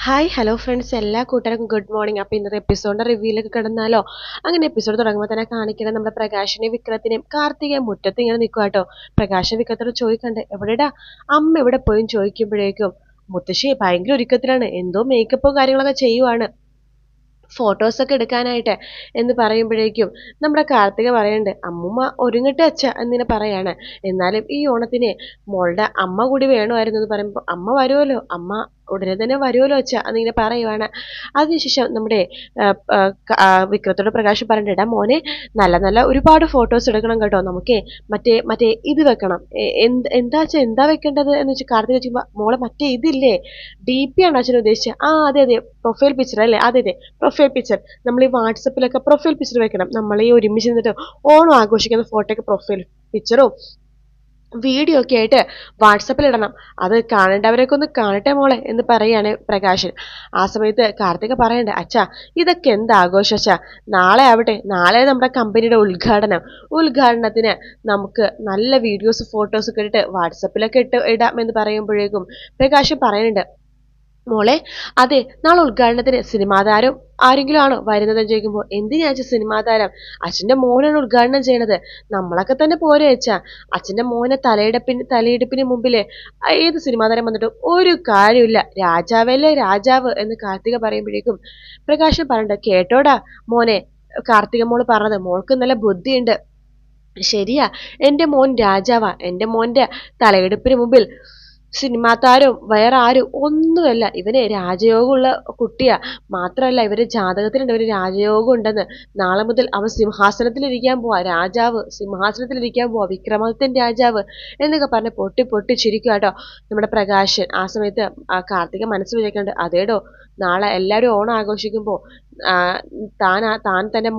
Hi hello friends, എല്ലാ കൂട്ടുകാർക്കും good morning. അപ്പോൾ ഇന്നത്തെ എപ്പിസോഡിന്റെ റിവ്യൂയിലേക്ക് കിടന്നാലോ? അങ്ങനെ എപ്പിസോഡ് തുടങ്ങുമ്പോൾ തന്നെ കാണിക്കണം നമ്മുടെ പ്രകാശിനെയും വിക്രത്തിനെയും കാർത്തികയും മുറ്റത്ത് ഇങ്ങനെ നിൽക്കുക കേട്ടോ. പ്രകാശ് വിക്രത്തോട് ചോദിക്കണ്ട്, എവിടെടാ അമ്മ എവിടെ പോയും ചോദിക്കുമ്പോഴേക്കും മുത്തശ്ശി ഭയങ്കര ഒരുക്കത്തിലാണ്, എന്തോ മേക്കപ്പോ കാര്യങ്ങളൊക്കെ ചെയ്യുവാണ്, ഫോട്ടോസൊക്കെ എടുക്കാനായിട്ട് എന്ന് പറയുമ്പോഴേക്കും നമ്മുടെ കാർത്തിക പറയുന്നുണ്ട്, അമ്മുമ്മ ഒരുങ്ങട്ടെ അച്ഛ എന്നിങ്ങനെ പറയാണ്. എന്നാലും ഈ ഓണത്തിന് മോളുടെ അമ്മ കൂടി വേണമായിരുന്നു എന്ന് പറയുമ്പോൾ അമ്മ വരുമല്ലോ, അമ്മ ഉടനെ തന്നെ വരുമല്ലോ അച്ഛ എന്നിങ്ങനെ പറയുവാണ്. അതിനുശേഷം നമ്മുടെ വിക്രത്തോട് പ്രകാശ് പറഞ്ഞിട്ടാ, മോനെ നല്ല നല്ല ഒരുപാട് ഫോട്ടോസ് എടുക്കണം കേട്ടോ, നമുക്കേ മറ്റേ മറ്റേ ഇത് വെക്കണം. എന്താ അച്ഛാ എന്താ വെക്കേണ്ടത് എന്ന് വെച്ചാൽ കാർത്തിക ചോദിക്കുമ്പോൾ, മോളെ മറ്റേ ഇതില്ലേ, DP ആണ് അച്ഛൻ ഉദ്ദേശിച്ചത്. ആ അതെ അതെ, പ്രൊഫൈൽ പിക്ചർ അല്ലേ, അതെ അതെ പ്രൊഫൈൽ പിക്ചർ. നമ്മൾ ഈ വാട്സപ്പിലൊക്കെ പ്രൊഫൈൽ പിക്ചർ വെക്കണം, നമ്മൾ ഈ ഒരുമിച്ച് നിന്നിട്ട് ഓണം ആഘോഷിക്കുന്ന ഫോട്ടോയൊക്കെ പ്രൊഫൈൽ പിക്ചറും വീഡിയോ ഒക്കെ ആയിട്ട് വാട്സപ്പിൽ ഇടണം, അത് കാണേണ്ടവരൊക്കെ ഒന്ന് കാണട്ടെ മോളെ എന്ന് പറയാണ് പ്രകാശൻ. ആ സമയത്ത് കാർത്തിക പറയണ്ടേ, അച്ഛാ ഇതൊക്കെ എന്ത് ആഘോഷം അച്ഛാ, നാളെ ആവട്ടെ, നാളെ നമ്മുടെ കമ്പനിയുടെ ഉദ്ഘാടനത്തിന് നമുക്ക് നല്ല വീഡിയോസ് ഫോട്ടോസ് ഒക്കെ ഇട്ടിട്ട് വാട്സപ്പിലൊക്കെ ഇടാം എന്ന് പറയുമ്പോഴേക്കും പ്രകാശൻ പറയുന്നുണ്ട്, മോളെ അതെ നാളെ ഉദ്ഘാടനത്തിന് സിനിമാ താരം ആരെങ്കിലും ആണോ വരുന്നതെന്ന് ചോദിക്കുമ്പോൾ, എന്തിനാ അച്ഛൻ സിനിമാ താരം, അച്ഛന്റെ മോനാണ് ഉദ്ഘാടനം ചെയ്യണത്, നമ്മളൊക്കെ തന്നെ പോരെ അച്ഛാ, അച്ഛന്റെ മോനെ തലയെടുപ്പിന് മുമ്പില് ഏത് സിനിമാ താരം വന്നിട്ട് ഒരു കാര്യമില്ല, രാജാവല്ലേ രാജാവ് എന്ന് കാർത്തിക പറയുമ്പോഴേക്കും പ്രകാശൻ പറഞ്ഞിട്ട്, കേട്ടോടാ മോനെ, കാർത്തിക മോള് പറഞ്ഞത് മോൾക്ക് നല്ല ബുദ്ധിയുണ്ട്, ശരിയാ, എന്റെ മോൻ രാജാവാ, എന്റെ മോന്റെ തലയെടുപ്പിന് മുമ്പിൽ സിനിമാ താരവും വേറെ ആരും ഒന്നുമല്ല, ഇവന് രാജയോഗമുള്ള കുട്ടിയാ, മാത്രമല്ല ഇവര് ജാതകത്തിലുണ്ട് ഇവര് രാജയോഗം ഉണ്ടെന്ന്, നാളെ മുതൽ അവൻ സിംഹാസനത്തിലിരിക്കാൻ പോവാ, രാജാവ് സിംഹാസനത്തിലിരിക്കാൻ പോവാ, വിക്രമാദിത്യൻ രാജാവ് എന്നൊക്കെ പറഞ്ഞ് പൊട്ടി പൊട്ടി ചിരിക്കുക കേട്ടോ നമ്മുടെ പ്രകാശൻ. ആ സമയത്ത് കാർത്തിക മനസ്സ് വിചാരിക്കുന്നുണ്ട്, അതേടോ നാളെ എല്ലാവരും ഓണം ആഘോഷിക്കുമ്പോൾ താൻ തന്റെ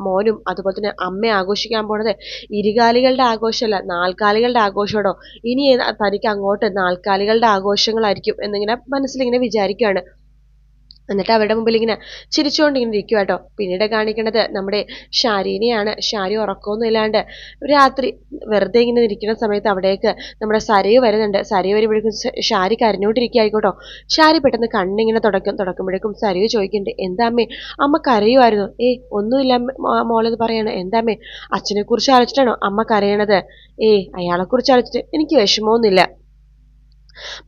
മോനും അതുപോലെ തന്നെ അമ്മയെ ആഘോഷിക്കാൻ പോണത് ഇരുകാലികളുടെ ആഘോഷമല്ല, നാൽക്കാലികളുടെ ആഘോഷമാണോ, ഇനി തനിക്ക് അങ്ങോട്ട് നാൽക്കാലികളുടെ ആഘോഷങ്ങളായിരിക്കും എന്നിങ്ങനെ മനസ്സിലിങ്ങനെ വിചാരിക്കുകയാണ്. എന്നിട്ട് അവരുടെ മുമ്പിൽ ഇങ്ങനെ ചിരിച്ചുകൊണ്ട് ഇങ്ങനെ ഇരിക്കുക കേട്ടോ. പിന്നീട് കാണിക്കുന്നത് നമ്മുടെ ഷാരിനെയാണ്. ഷാരി ഉറക്കമൊന്നും ഇല്ലാണ്ട് രാത്രി വെറുതെ ഇങ്ങനെ ഇരിക്കുന്ന സമയത്ത് അവിടേക്ക് നമ്മുടെ സരയു വരുന്നുണ്ട്. സരയു വരുമ്പോഴേക്കും ഷാരി കരഞ്ഞോണ്ടിരിക്കുകയായിക്കോട്ടോ. ഷാരി പെട്ടെന്ന് കണ്ണിങ്ങനെ തുടക്കുമ്പോഴേക്കും സരയു ചോദിക്കുന്നുണ്ട്, എന്താ അമ്മേ അമ്മ കരയുമായിരുന്നു? ഒന്നുമില്ല മോളെന്ന് പറയാണ്. എന്താ അമ്മേ അച്ഛനെ കുറിച്ച് ആലോചിച്ചിട്ടാണോ അമ്മ കരയണത്? അയാളെ കുറിച്ച് ആലോചിച്ചിട്ട് എനിക്ക് വിഷമമൊന്നുമില്ല.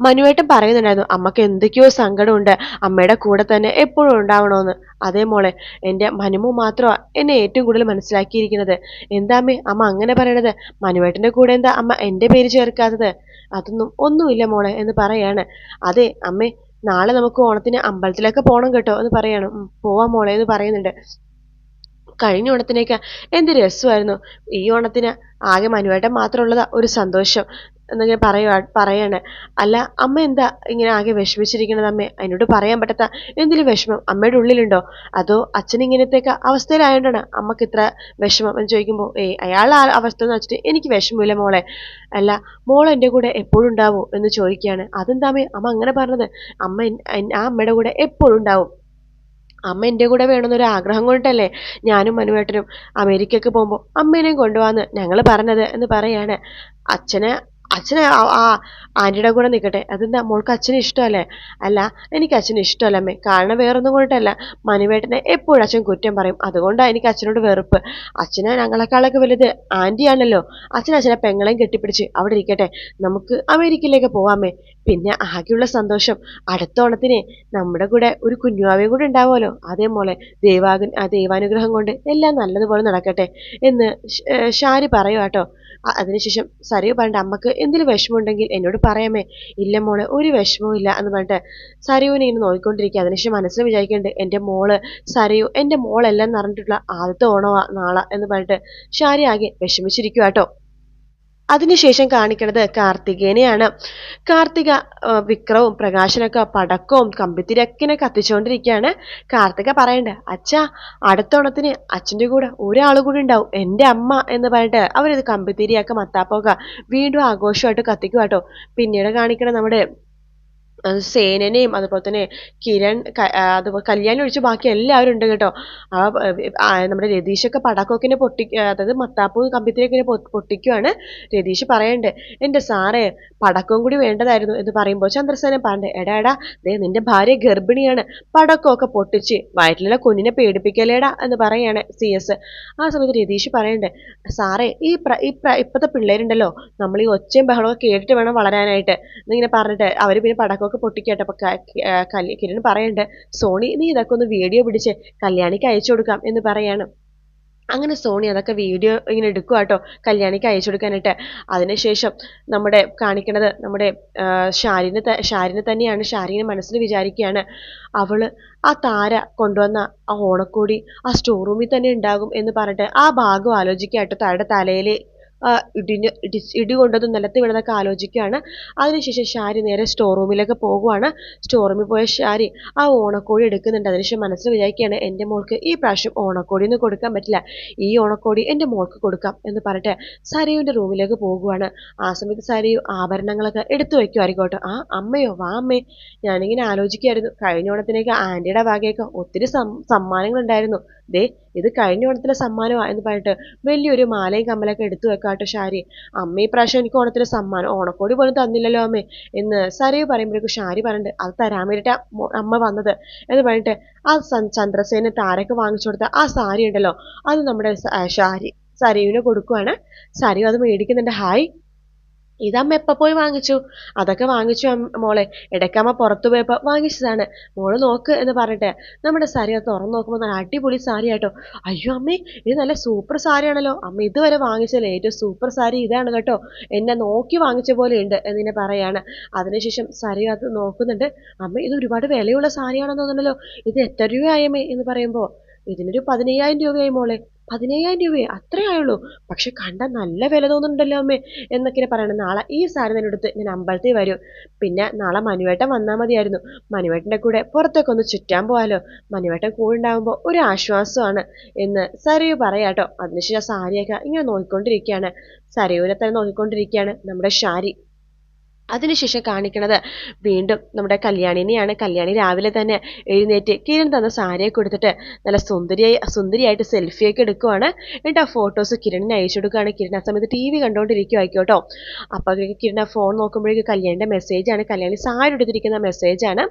മനുവേട്ടൻ പറയുന്നുണ്ടായിരുന്നു അമ്മക്ക് എന്തൊക്കെയോ സങ്കടമുണ്ട്, അമ്മയുടെ കൂടെ തന്നെ എപ്പോഴും ഉണ്ടാവണമെന്ന്. അതേ മോളെ, എൻ്റെ മനുമു മാത്രമാ എന്നെ ഏറ്റവും കൂടുതൽ മനസ്സിലാക്കിയിരിക്കുന്നത്. എന്താ അമ്മ അങ്ങനെ പറയണത്? മനുവേട്ടന്റെ കൂടെ എന്താ അമ്മ എൻ്റെ പേര് ചേർക്കാത്തത്? ഒന്നുമില്ല മോളെ എന്ന് പറയാണ്. അതെ അമ്മേ, നാളെ നമുക്ക് ഓണത്തിന് അമ്പലത്തിലൊക്കെ പോകണം കേട്ടോ എന്ന് പറയണം. പോവാം മോളെ എന്ന് പറയുന്നുണ്ട്. കഴിഞ്ഞ ഓണത്തിനേക്ക് എന്ത് രസമായിരുന്നു, ഈ ഓണത്തിന് ആകെ മനുവേട്ടൻ മാത്രമുള്ളതാ ഒരു സന്തോഷം എന്നൊക്കെ പറയാണ്. അല്ല അമ്മ എന്താ ഇങ്ങനെ ആകെ വിഷമിച്ചിരിക്കണത് അമ്മേ? അതിനോട് പറയാൻ പറ്റാത്ത എന്തെങ്കിലും വിഷമം അമ്മയുടെ ഉള്ളിലുണ്ടോ? അതോ അച്ഛൻ ഇങ്ങനത്തെയൊക്കെ അവസ്ഥയിലായോണ്ടാണ് അമ്മക്ക് ഇത്ര വിഷമം എന്ന് ചോദിക്കുമ്പോൾ, അയാളുടെ അവസ്ഥ എന്ന് വെച്ചിട്ട് എനിക്ക് വിഷമമില്ല മോളെ. അല്ല മോൾ എൻ്റെ കൂടെ എപ്പോഴും ഉണ്ടാവോ എന്ന് ചോദിക്കുകയാണ്. അതെന്താ അമ്മ അങ്ങനെ പറഞ്ഞത്? അമ്മ ആ അമ്മയുടെ കൂടെ എപ്പോഴും ഉണ്ടാവും, അമ്മ എൻ്റെ കൂടെ വേണമെന്നൊരു ആഗ്രഹം കൊണ്ടല്ലേ ഞാനും മനുവേട്ടനും അമേരിക്കക്ക് പോകുമ്പോൾ അമ്മേനെയും കൊണ്ടുപോകാന്ന് ഞങ്ങൾ പറഞ്ഞത് എന്ന് പറയാണ്. അച്ഛന് അച്ഛന് ആ ആന്റിയുടെ കൂടെ നിൽക്കട്ടെ, അതെന്താ മോൾക്ക് അച്ഛന് ഇഷ്ടമല്ലേ? അല്ല എനിക്ക് അച്ഛന് ഇഷ്ടമല്ല അമ്മേ, കാരണം വേറൊന്നും കൊണ്ടല്ല, മനുവേട്ടനെ എപ്പോഴും അച്ഛൻ കുറ്റം പറയും, അതുകൊണ്ടാണ് എനിക്ക് അച്ഛനോട് വെറുപ്പ്. അച്ഛന് ഞങ്ങളെക്കാളൊക്കെ വലുത് ആന്റിയാണല്ലോ, അച്ഛനെ പെങ്ങളെയും കെട്ടിപ്പിടിച്ച് അവിടെ ഇരിക്കട്ടെ, നമുക്ക് അമേരിക്കയിലേക്ക് പോവാമേ. പിന്നെ ആകെയുള്ള സന്തോഷം അടുത്ത ഓണത്തിന് നമ്മുടെ കൂടെ ഒരു കുഞ്ഞുവാവയും കൂടെ ഉണ്ടാവുമല്ലോ. അതേ മോളെ, ദൈവാനുഗ്രഹം കൊണ്ട് എല്ലാം നല്ലതുപോലെ നടക്കട്ടെ എന്ന് ഷാരി പറയുവാട്ടോ. അതിനുശേഷം സരയു പറഞ്ഞിട്ട്, അമ്മക്ക് എന്തെങ്കിലും വിഷമമുണ്ടെങ്കിൽ എന്നോട് പറയാമേ. ഇല്ല മോളെ, ഒരു വിഷമവും ഇല്ല എന്ന് പറഞ്ഞിട്ട് സരയുവിനെ ഇങ്ങനെ നോക്കിക്കൊണ്ടിരിക്കുക. അതിനുശേഷം മനസ്സിൽ വിചാരിക്കുന്നുണ്ട്, എൻ്റെ മോള് സരയു എൻ്റെ മോളെല്ലാം നിറഞ്ഞിട്ടുള്ള ആദ്യത്തെ ഓണമാ നാളെ എന്ന് പറഞ്ഞിട്ട് ഷാരി ആകെ വിഷമിച്ചിരിക്കുക കേട്ടോ. അതിനുശേഷം കാണിക്കുന്നത് കാർത്തികേനെയാണ്. കാർത്തിക വിക്രവും പ്രകാശനൊക്കെ പടക്കവും കമ്പിത്തിരക്കിനെ കത്തിച്ചുകൊണ്ടിരിക്കുകയാണ്. കാർത്തിക പറയണ്ട, അച്ഛാ അടുത്ത ഓണത്തിന് അച്ഛൻ്റെ കൂടെ ഒരാൾ കൂടി ഉണ്ടാവും, എൻ്റെ അമ്മ എന്ന് പറഞ്ഞിട്ട് അവരിത് കമ്പിത്തിരിയൊക്കെ മത്താപ്പോക വീണ്ടും ആഘോഷമായിട്ട് കത്തിക്കുവാട്ടോ. പിന്നീട് കാണിക്കണം നമ്മുടെ സേനനെയും അതുപോലെ തന്നെ കിരൺ അതുപോലെ കല്യാണി ഒഴിച്ച് ബാക്കി എല്ലാവരും ഉണ്ട് കേട്ടോ. നമ്മുടെ രതീഷൊക്കെ പടക്കമൊക്കെ അതായത് മത്താപ്പൂ കമ്പിത്തിരിയൊക്കെ പൊട്ടിക്കുവാണ്. രതീഷ് പറയണ്ട്, എൻ്റെ സാറേ പടക്കവും കൂടി വേണ്ടതായിരുന്നു എന്ന് പറയുമ്പോൾ ചന്ദ്രസേനൻ പറയണ്ടേ, എടാ എടാ ദേ നിന്റെ ഭാര്യ ഗർഭിണിയാണ്, പടക്കമൊക്കെ പൊട്ടിച്ച് വയറ്റിലുള്ള കുഞ്ഞിനെ പേടിപ്പിക്കലേടാ എന്ന് പറയാണ് CS. ആ സമയത്ത് രതീഷ് പറയണ്ടേ, സാറേ ഇപ്പത്തെ പിള്ളേരുണ്ടല്ലോ, നമ്മൾ ഈ ഒച്ചയും ബഹളമൊക്കെ കേട്ടിട്ട് വേണം വളരാനായിട്ട് എന്നിങ്ങനെ പറഞ്ഞിട്ട് അവര് പിന്നെ പടക്കമൊക്കെ പൊട്ടിക്കട്ടെ. അപ്പൊ കിരൺ പറയണ്ട്, സോണി നീ ഇതൊക്കെ ഒന്ന് വീഡിയോ പിടിച്ച് കല്യാണിക്ക് അയച്ചു കൊടുക്കാം എന്ന് പറയാണ്. അങ്ങനെ സോണി അതൊക്കെ വീഡിയോ ഇങ്ങനെ എടുക്കുക കേട്ടോ, കല്യാണിക്ക് അയച്ചു കൊടുക്കാനായിട്ട്. അതിനുശേഷം നമ്മുടെ കാണിക്കണത് നമ്മുടെ ഷാരിനെ തന്നെയാണ്. ഷാരിനെ മനസ്സിൽ വിചാരിക്കുകയാണ്, അവള് ആ താര കൊണ്ടുവന്ന ആ ഓണക്കോടി ആ സ്റ്റോർ റൂമിൽ തന്നെ ഉണ്ടാകും എന്ന് പറഞ്ഞിട്ട് ആ ഭാഗം ആലോചിക്കാട്ടോ. താഴെ തലയിൽ ഇടി കൊണ്ടത് നിലത്ത് വീണതൊക്കെ ആലോചിക്കുകയാണ്. അതിനുശേഷം ഷാരി നേരെ സ്റ്റോർ റൂമിലേക്ക് പോകുവാണ്. സ്റ്റോർ റൂമിൽ പോയ ഷാരി ആ ഓണക്കോടി എടുക്കുന്നുണ്ട്. അതിനുശേഷം മനസ്സിൽ വിചാരിക്കുകയാണ്, എൻ്റെ മോൾക്ക് ഈ പ്രാവശ്യം ഓണക്കോടി ഒന്നും കൊടുക്കാൻ പറ്റില്ല, ഈ ഓണക്കോടി എൻ്റെ മോൾക്ക് കൊടുക്കാം എന്ന് പറഞ്ഞിട്ട് സരയുവിൻ്റെ റൂമിലേക്ക് പോകുവാണ്. ആ സമയത്ത് സരയു ആഭരണങ്ങളൊക്കെ എടുത്തു വെക്കുമായിരിക്കോട്ടെ. ആ അമ്മയോ, വാ അമ്മേ, ഞാനിങ്ങനെ ആലോചിക്കുമായിരുന്നു, കഴിഞ്ഞ ഓണത്തിനേക്ക് ആൻറ്റിയുടെ ഭാഗയൊക്കെ ഒത്തിരി സമ്മാനങ്ങൾ ഉണ്ടായിരുന്നു, ദേ ഇത് കഴിഞ്ഞ ഓണത്തിലെ സമ്മാനമാണ് എന്ന് പറഞ്ഞിട്ട് വലിയൊരു മാലയും കമ്മലൊക്കെ എടുത്തു വെക്കാട്ടോ ഷാരി. അമ്മ ഈ പ്രാവശ്യം എനിക്ക് ഓണത്തിന് സമ്മാനം ഓണക്കോടി പോലും തന്നില്ലല്ലോ അമ്മേ എന്ന് സരയു പറയുമ്പോഴേക്കും ഷാരി പറഞ്ഞിട്ട്, അത് തരാൻ വേണ്ടിയിട്ട് അമ്മ വന്നത് എന്ന് പറഞ്ഞിട്ട് ആ ചന്ദ്രസേന താരക്ക് വാങ്ങിച്ചു കൊടുത്ത ആ സാരി ഉണ്ടല്ലോ, അത് നമ്മുടെ ഷാരി സരയുവിനെ കൊടുക്കുവാണ്. സരയു അത് മേടിക്കുന്നുണ്ട്. ഹായ്, ഇതമ്മ എപ്പോൾ പോയി വാങ്ങിച്ചു? അതൊക്കെ വാങ്ങിച്ചു മോളെ, ഇടയ്ക്കമ്മ പുറത്തു പോയപ്പോൾ വാങ്ങിച്ചതാണ്, മോള് നോക്ക് എന്ന് പറഞ്ഞിട്ട് നമ്മുടെ സാരി അത് തുറന്നു നോക്കുമ്പോൾ നല്ല അടിപൊളി സാരി ആട്ടോ. അയ്യോ അമ്മേ, ഇത് നല്ല സൂപ്പർ സാരിയാണല്ലോ, അമ്മ ഇതുവരെ വാങ്ങിച്ചല്ലേ ഏറ്റവും സൂപ്പർ സാരി ഇതാണ് കേട്ടോ, എന്നെ നോക്കി വാങ്ങിച്ച പോലെ ഉണ്ട് എന്നിങ്ങനെ പറയാണ്. അതിനുശേഷം സാരി അത് നോക്കുന്നുണ്ട്. അമ്മ ഇത് ഒരുപാട് വിലയുള്ള സാരിയാണെന്ന് തോന്നുന്നല്ലോ, ഇത് എത്ര രൂപയായമ്മേ എന്ന് പറയുമ്പോൾ, ഇതിനൊരു 15,000 രൂപയായി മോളെ. 15,000 രൂപയെ അത്രേ ആയുള്ളൂ, പക്ഷെ കണ്ട നല്ല വില തോന്നുന്നുണ്ടല്ലോ അമ്മേ എന്നൊക്കെ പറയണം. നാളെ ഈ സാരി തന്നെ എടുത്ത് ഞാൻ അമ്പലത്തിൽ വരും, പിന്നെ നാളെ മനുവേട്ടൻ വന്നാൽ മതിയായിരുന്നു, മനുവേട്ടൻ്റെ കൂടെ പുറത്തൊക്കെ ഒന്ന് ചുറ്റാൻ പോകാലോ, മനുവേട്ടൻ കൂടെ ഉണ്ടാകുമ്പോൾ ഒരു ആശ്വാസമാണ് എന്ന് സരയു പറയാട്ടോ. അതിനുശേഷം സാരിയൊക്കെ ഇങ്ങനെ നോക്കിക്കൊണ്ടിരിക്കുകയാണ്, സരയുവിനെ തന്നെ നോക്കിക്കൊണ്ടിരിക്കുകയാണ് നമ്മുടെ ഷാരി. അതിനുശേഷം കാണിക്കണത് വീണ്ടും നമ്മുടെ കല്യാണിനെയാണ്. കല്യാണി രാവിലെ തന്നെ എഴുന്നേറ്റ് കിരൺ തന്ന സാരിയെ കൊടുത്തിട്ട് നല്ല സുന്ദരിയായിട്ട് സെൽഫിയൊക്കെ എടുക്കുവാണ്. എന്നിട്ട് ആ ഫോട്ടോസ് കിരണിന് അയച്ചു കൊടുക്കുകയാണ്. കിരൺ ആ സമയത്ത് TV കണ്ടുകൊണ്ടിരിക്കുവായിക്കോട്ടോ. അപ്പോൾ കിരൺ ആ ഫോൺ നോക്കുമ്പോഴേക്കും കല്യാണിൻ്റെ മെസ്സേജാണ്, കല്യാണി സാരി എടുത്തിരിക്കുന്ന മെസ്സേജാണ്.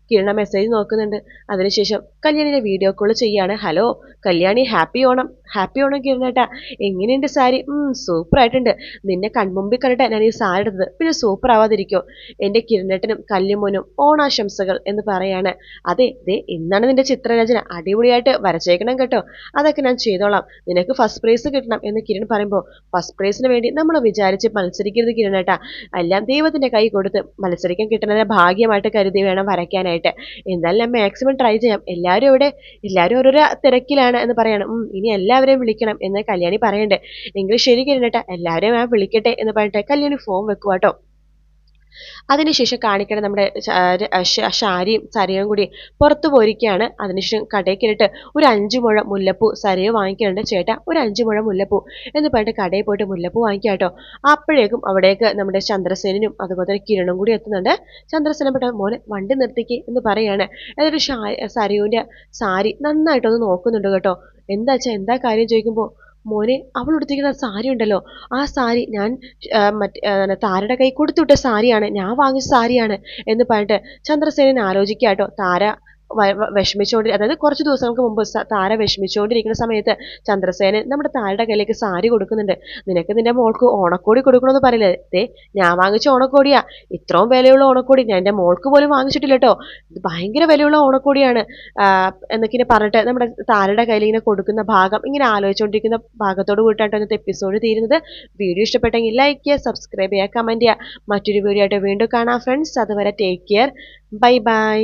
കിരൺ ആ മെസ്സേജ് നോക്കുന്നുണ്ട്. അതിനുശേഷം കല്യാണിനെ വീഡിയോ കോൾ ചെയ്യാണ്. Hello Kalyani, happy Onam. Happy Onam കിരണേട്ടാ, എങ്ങനെയുണ്ട് സാരി? സൂപ്പറായിട്ടുണ്ട്, നിന്നെ കൺമുമ്പിൽ കണ്ടിട്ട് ഞാൻ ഈ സാരി എടുത്തത്, പിന്നെ സൂപ്പർ ആവാതിരിക്കോ? എൻ്റെ കിരണേട്ടനും കല്ലുമോനും ഓണാശംസകൾ എന്ന് പറയാണ്. അതെ ദേ ഇന്നാണ് നിന്റെ ചിത്രരചന, അടിപൊളിയായിട്ട് വരച്ചേക്കണം കേട്ടോ, അതൊക്കെ ഞാൻ ചെയ്തോളാം, നിനക്ക് ഫസ്റ്റ് പ്രൈസ് കിട്ടണം എന്ന് കിരൺ പറയുമ്പോൾ, ഫസ്റ്റ് പ്രൈസിന് വേണ്ടി നമ്മൾ വിചാരിച്ച് മത്സരിക്കരുത് കിരണേട്ടാ, എല്ലാം ദൈവത്തിൻ്റെ കൈ കൊടുത്ത് മത്സരിക്കാൻ കിട്ടുന്നതിനെ ഭാഗ്യമായിട്ട് കരുതി വേണം വരയ്ക്കാനായിട്ട്, എന്തായാലും ഞാൻ മാക്സിമം ട്രൈ ചെയ്യാം, എല്ലാവരും ഓരോരോ തിരക്കിലാണ് എന്ന് പറയണം. ഇനി എല്ലാവരെയും വിളിക്കണം എന്ന് കല്യാണി പറയണ്ടേ. എങ്കിലും ശരി കിരണേട്ടാ, എല്ലാവരെയും ഞാൻ വിളിക്കട്ടെ എന്ന് പറഞ്ഞിട്ട് കല്യാണി ഫോൺ വെക്കുവാട്ടോ. അതിനുശേഷം കാണിക്കണം നമ്മുടെ ഷാരിയും സരയും കൂടി പുറത്തു പോയിരിക്കുകയാണ്. അതിനുശേഷം കടയിൽ കയറിയിട്ട് ഒരു 5 മുഴം മുല്ലപ്പൂ സരയോ വാങ്ങിക്കുന്നുണ്ട്. ചേട്ടാ ഒരു 5 മുഴം മുല്ലപ്പൂ എന്ന് പറഞ്ഞിട്ട് കടയിൽ പോയിട്ട് മുല്ലപ്പൂ വാങ്ങിക്കാട്ടോ. അപ്പോഴേക്കും അവിടേക്ക് നമ്മുടെ ചന്ദ്രസേനും അതുപോലെ കിരണും കൂടി എത്തുന്നുണ്ട്. ചന്ദ്രസേന പെട്ട മോനെ വണ്ടി നിർത്തിക്ക് എന്ന് പറയാണ്. എന്നിട്ട് സരയുവിൻ്റെ സാരി നന്നായിട്ടൊന്ന് നോക്കുന്നുണ്ട് കേട്ടോ. എന്താ കാര്യം ചോദിക്കുമ്പോൾ, മോനെ അവൾ ഉടുത്തിരിക്കുന്ന സാരി ഉണ്ടല്ലോ, ആ സാരി ഞാൻ താരയുടെ കൈ കൊടുത്തുവിട്ട സാരിയാണ്, ഞാൻ വാങ്ങിച്ച സാരിയാണ് എന്ന് പറഞ്ഞിട്ട് ചന്ദ്രസേനൻ ആലോചിക്കാട്ടോ. താര അതായത് കുറച്ച് ദിവസങ്ങൾക്ക് മുമ്പ് താര വിഷമിച്ചുകൊണ്ടിരിക്കുന്ന സമയത്ത് ചന്ദ്രസേനൻ നമ്മുടെ താരയുടെ കയ്യിലേക്ക് സാരി കൊടുക്കുന്നുണ്ട്. നിനക്ക് നിന്റെ മോൾക്ക് ഓണക്കോടി കൊടുക്കണമെന്ന് പറയില്ലേ, ദേ ഞാൻ വാങ്ങിച്ച ഓണക്കോടിയാ, ഇത്രയും വിലയുള്ള ഓണക്കോടി ഞാൻ എൻ്റെ മോൾക്ക് പോലും വാങ്ങിച്ചിട്ടില്ല കേട്ടോ, ഇത് ഭയങ്കര വിലയുള്ള ഓണക്കോടിയാണ് എന്നൊക്കെ പറഞ്ഞിട്ട് നമ്മുടെ താരയുടെ കയ്യിൽ ഇങ്ങനെ കൊടുക്കുന്ന ഭാഗം ഇങ്ങനെ ആലോചിച്ചുകൊണ്ടിരിക്കുന്ന ഭാഗത്തോട് കൂടിയിട്ടാണ് ഇന്നത്തെ എപ്പിസോഡ് തീരുന്നത്. വീഡിയോ ഇഷ്ടപ്പെട്ടെങ്കിൽ ലൈക്ക് ചെയ്യുക, സബ്സ്ക്രൈബ് ചെയ്യുക, കമൻറ്റ് ചെയ്യുക. മറ്റൊരു വീഡിയോ ആയിട്ട് വീണ്ടും കാണാം ഫ്രണ്ട്സ്. അതുവരെ ടേക്ക് കെയർ, ബൈ ബൈ.